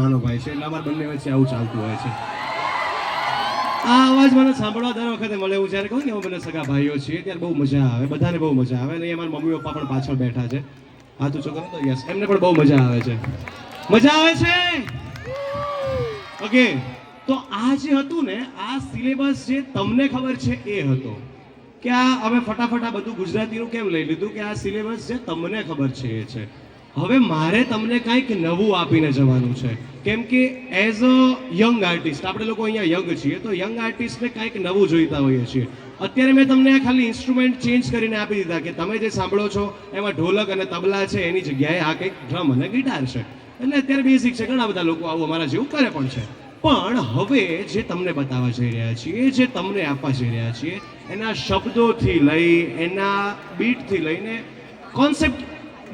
નાનો ભાઈ છે એટલે અમારા બંને વચ્ચે આવું ચાલતું હોય છે. આ અવાજ મને સાંભળવા દર વખતે મળે. હું જ્યારે કહું ને અમે બંને સગા ભાઈઓ છીએ ત્યારે બહુ મજા આવે, બધાને બહુ મજા આવે. અને અમારા મમ્મી પપ્પા પણ પાછળ બેઠા છે, હાથ ઊંચો કરો તો યસ, એમને પણ બહુ મજા આવે છે. મજા આવે છે. ઓકે, તો આ જે હતું ને, આ સિલેબસ જે તમને ખબર છે એ હતો કે આ અમે ફટાફટ આ બધું ગુજરાતીનું કેમ લઈ લીધું કે આ સિલેબસ જે તમને ખબર છે એ છે. હવે મારે તમને કંઈક નવું આપીને જવાનું છે, કેમ કે એઝ અ યંગ આર્ટિસ્ટ, આપણે લોકો અહીંયા યંગ છીએ તો યંગ આર્ટિસ્ટને કંઈક નવું જોઈતા હોઈએ છીએ. અત્યારે મેં તમને ખાલી ઇન્સ્ટ્રુમેન્ટ ચેન્જ કરીને આપી દીધા કે તમે જે સાંભળો છો એમાં ઢોલક અને તબલા છે, એની જગ્યાએ આ કંઈક ડ્રમ અને ગિટાર છે. એટલે અત્યારે બેઝિક છે, ઘણા બધા લોકો આવું અમારા જેવું કરે પણ છે. પણ હવે જે તમને બતાવવા જઈ રહ્યા છીએ, જે તમને આપવા જઈ રહ્યા છીએ, એના શબ્દોથી લઈ, એના બીટથી લઈને કોન્સેપ્ટ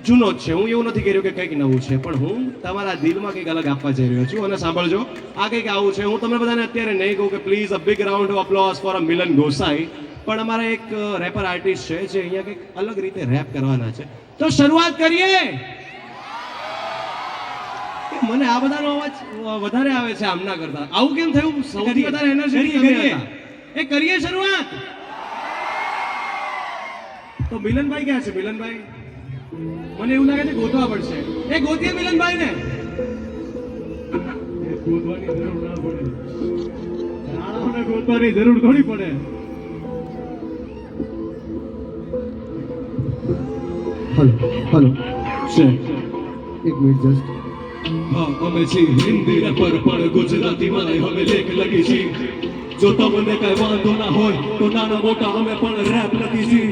જૂનો જ છે. હું એવું નથી કર્યું કે કંઈક નવું છે, પણ હું તમારા દિલમાં કંઈક અલગ આપવા જઈ રહ્યો છું. અને સાંભળજો, આ કંઈક આવું છે. હું તમને બધાને અત્યારે નહીં કહું કે please a big round of applause for a Milan Gosai, પણ અમારા એક રેપર આર્ટિસ્ટ છે જે અહીંયા કંઈક અલગ રીતે રેપ કરવાના છે. તો શરૂઆત કરીએ. મને આ બધાનો અવાજ વધારે આવે છે આમના કરતા. આવું કેમ થયું? સૌથી વધારે એનર્જી હતા. એ કરીએ શરૂઆત. તો મિલનભાઈ ક્યાં છે? મિલનભાઈ મને એવું લાગે છે ગોતવા પડશે. એ ગોતીએ મિલનભાઈ ને. ગોતવાની જરૂર ના પડે, નાણાઓને ગોતવાની જરૂર થોડી પડે. હલો હલો છે એક મિનિટ જસ્ટ. હા, અમે છીએ હિન્દી રેપર પણ ગુજરાતીમાં હવે લેખ લખી છીએ. જો તમને કઈ વાંધો ના હોય તો નાના મોટા અમે પણ રેપ લખી છીએ.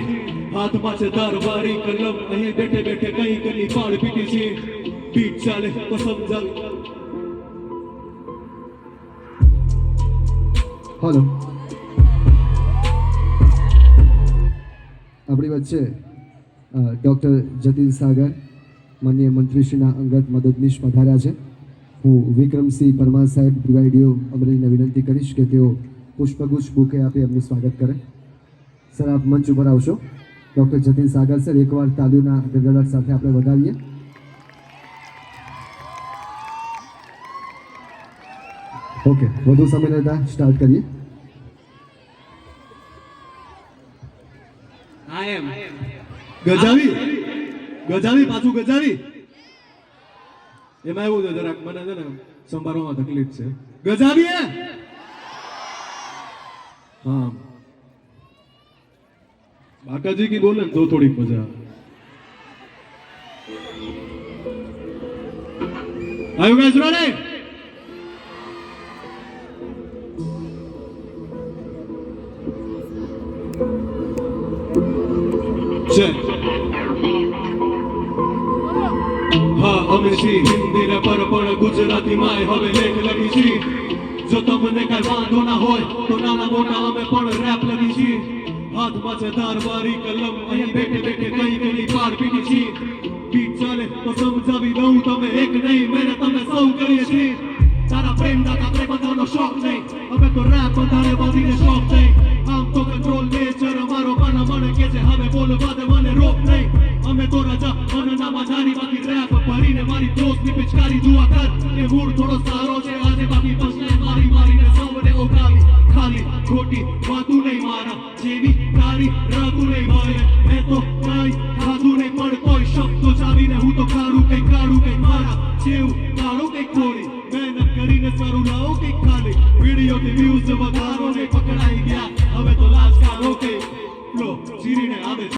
હાથમાં છે દરબારી કલમ, અહીં બેઠે બેઠે કઈ કઈ પાડ પીટી છીએ. બીટ ચાલે તો સમજાવ. હલો, આપણી વચ્ચે ડૉક્ટર જતીન સાગર માનનીય મંત્રીશ્રીના અંગત મદદનીશ પધાર્યા છે. હું વિક્રમસિંહ પરમાર સાહેબ પ્રિવાઇડીઓ અમરેલીને વિનંતી કરીશ કે તેઓ પુષ્પગુચ્છ બુકે આપી એમનું સ્વાગત કરે. સર, આપ મંચ ઉપર આવશો. ડૉક્ટર જતીન સાગર સર, એકવાર તાલીઓના ગડગડાટ સાથે આપણે વધાવીએ. ઓકે, વધુ સમય લેતા સ્ટાર્ટ કરીએ. ગજાવી ગજાવી પાછું ગજાવી. એમાં એવું છે જરાક મને છે ને સંભાળવામાં તકલીફ છે. ગજાવી હે? हाँ, बाकाजी की बोले तो थोड़ी मजा Are you guys ready? Check. હા, અમે છીએ હિન્દી રેપર પણ ગુજરાતીમાં હવે લેખ લખી છીએ. જો તમને કઈ વાંધો ના હોય તો નાના મોટા અમે પણ રેપ લખી છીએ. હાથમાં છે ધારવારી કલમ, અહીં બેઠે બેઠે કઈ કઈ પાડ પીટી છીએ. બીટ ચાલે તો સમજાવી દઉં, તમે એક નહીં મેને તમે સૌ કરીએ છીએ. તારા પ્રેમ દાતા આપણે બધાનો શોખ નહીં, અમે તો રેપ વધારે વધીને શોખ નહીં. આમ તો કંટ્રોલ નેચર અમારો માના મને કે છે હવે બોલવા દે મને રોક નહીં. અમે તો રાજા મને નામાં નારી બાકી રેપ ભરીને મારી દોસ્તની પિચકારી જુઆ કર. એ મૂળ થોડો સારો છે આજે બાકી બસને મારી મારીને સૌને ઓગાવી. ખાલી ખોટી વાતું નહીં મારા જેવી તારી રાતું નહીં મારે. મેં તો કઈ ખાધું નહીં પણ કોઈ શબ્દો ચાવીને હું તો કાઢું કઈ મારા જેવું કાઢું કઈ ખોરી. મહેનત કરીને સારું લાવો કઈ ખાલી વિડીયો કે વ્યૂઝ વધારો ને પકડાઈ ગયા હવે તો લાજ કાઢો કે લો ચીરીને